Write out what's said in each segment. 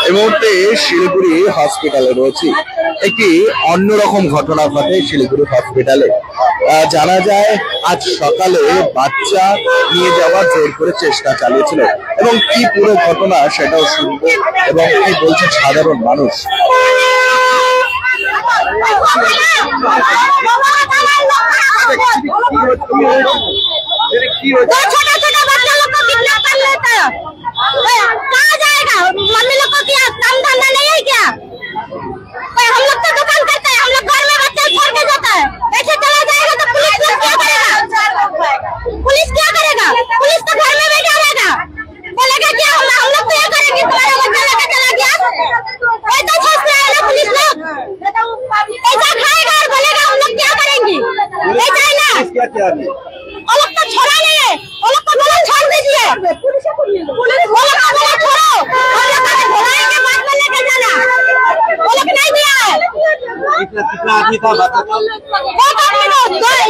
এই মুহূর্তে শিলিগুড়ি হসপিটালে রয়েছে। একটি অন্যরকম ঘটনা ঘটে শিলিগুড়ি হসপিটালে। জানা যায় আজ সকালে বাচ্চা নিয়ে যাওয়ার জোর করে চেষ্টা চালিয়েছিল এবং কি পুরো ঘটনা সেটাও শুনবো এবং কি বলছে সাধারণ মানুষ। मम्मी लोग को क्या काम धंधा नहीं है क्या? हम लोग तो दुकान करते हैं, हम लोग घर में बच्चे छोड़ के जाता है, ऐसे चला जाएगा तो पुलिस लोग क्या करेगा? पुलिस क्या करेगा? पुलिस तो घर में बैठा रहेगा, बोलेगा क्या हम लोग तो ये करेंगे, तुम्हारा बच्चा लेकर चला गया, ऐसा सोचते हैं ना पुलिस लोग, ऐसा खाएगा और बोलेगा हम लोग क्या करेंगे, ऐसा है ना? वो लोग तो छोड़ा नहीं है, वो लोग को बोला छोड़ दीजिए, पुलिस को बोला छोड़ो, हम लोग का घुमाएंगे बाद में लेके जाना, वो लोग नहीं दिया है। कितना आदमी था बता? बहुत आदमी था,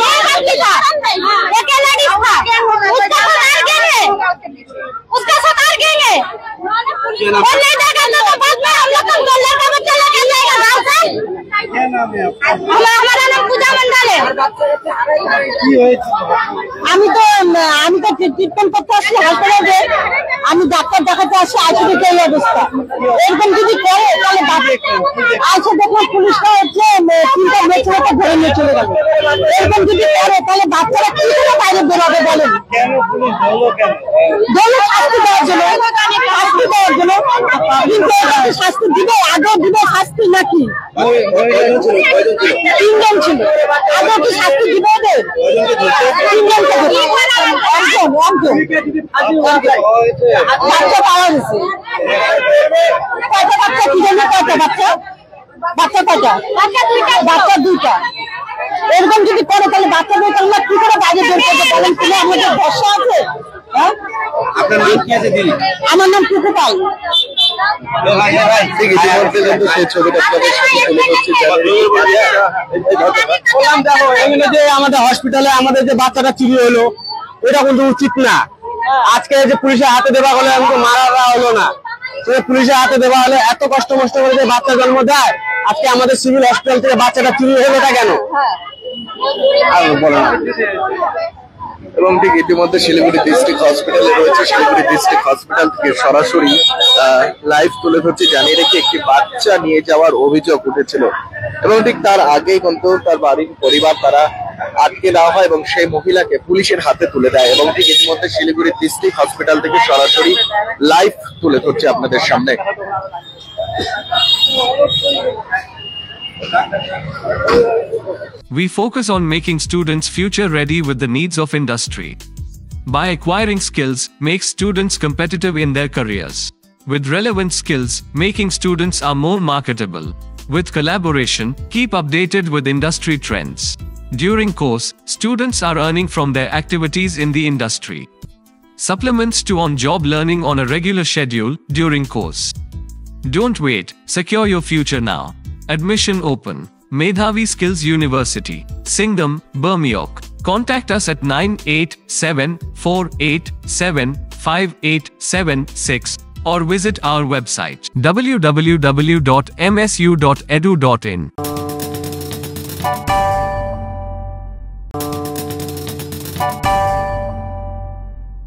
एक आदमी था, एक लेडीज था, उसका सतार गएंगे, वो नहीं देगा तो बाद में हम लोग को लड़का बच्चा लेके जाएगा गाँव से। क्या नाम है आपका? हमारा नाम पूजा मंडल है। আমি তো ট্রিটমেন্ট করতে আসছি হাসপাতালে, আমি ডাক্তার দেখাতে আসছি, আইসিইউতে এই অবস্থা। এরকম যদি করে তাহলে আইসি দেখলাম পুলিশরা হচ্ছে 3টা মেয়ে ছেলেকে ধরে নিয়ে চলে গেল। এরকম যদি করে তাহলে বাচ্চারা কি করে বাইরে বেরোবে বলেন? দোলো শাস্তি দেওয়ার জন্য, শাস্তি দেওয়ার জন্য, কিন্তু শাস্তি দিবে, আগেও দিবে শাস্তি নাকি? 3জন ছিল, আগেও কি শাস্তি দিবে ওদের? 3জনকে বাচ্চা পাওয়া গেছে। কয়টা বাচ্চা কি জানি, কয়টা বাচ্চা? বাচ্চা কয়টা? বাচ্চা 2টা। এরকম যদি করে তাহলে বাচ্চাদের তাহলে কি করে বাইরে বের করতে পারেন? তুমি আমাদের ভরসা আছে? হ্যাঁ, আমার নাম টুকু পাল। আমাদের হসপিটালে আমাদের যে বাচ্চাটা চুরি হলো এটা কিন্তু উচিত না। আজকে যে পুলিশের হাতে দেওয়া হলে আমাকে মারা হলো না, পুলিশের হাতে দেওয়া হলে এত কষ্ট মষ্ট করে যে বাচ্চা জন্ম দেয়, আজকে আমাদের সিভিল হসপিটাল থেকে বাচ্চাটা চুরি হলো এটা কেন? আর বলো না। এবং ঠিক ইতিমধ্যে শিলিগুড়ি ডিস্ট্রিক্ট হসপিটালে রয়েছে। শিলিগুড়ি ডিস্ট্রিক্ট হসপিটাল থেকে সরাসরি লাইভ তুলে ধরছি। জানিয়ে রেখে একটি বাচ্চা নিয়ে যাওয়ার অভিযোগ উঠেছিল এবং ঠিক তার আগেই কিন্তু তার বাড়ির পরিবার তারা আটকে দেওয়া হয় এবং সেই মহিলাকে পুলিশের হাতে তুলে দেয়। এবং ঠিক ইতিমধ্যে শিলিগুড়ি ডিস্ট্রিক্ট হসপিটাল থেকে সরাসরি লাইভ তুলে ধরছি আপনাদের সামনে। We focus on making students future ready with the needs of industry. By acquiring skills, make students competitive in their careers. With relevant skills, making students are more marketable. With collaboration, keep updated with industry trends. During course, students are earning from their activities in the industry. Supplements to on-job learning on a regular schedule during course. Don't wait, secure your future now. Admission open. Medhavi Skills University, Singham, Bermioc. Contact us at 9874875876 or visit our website www.msu.edu.in.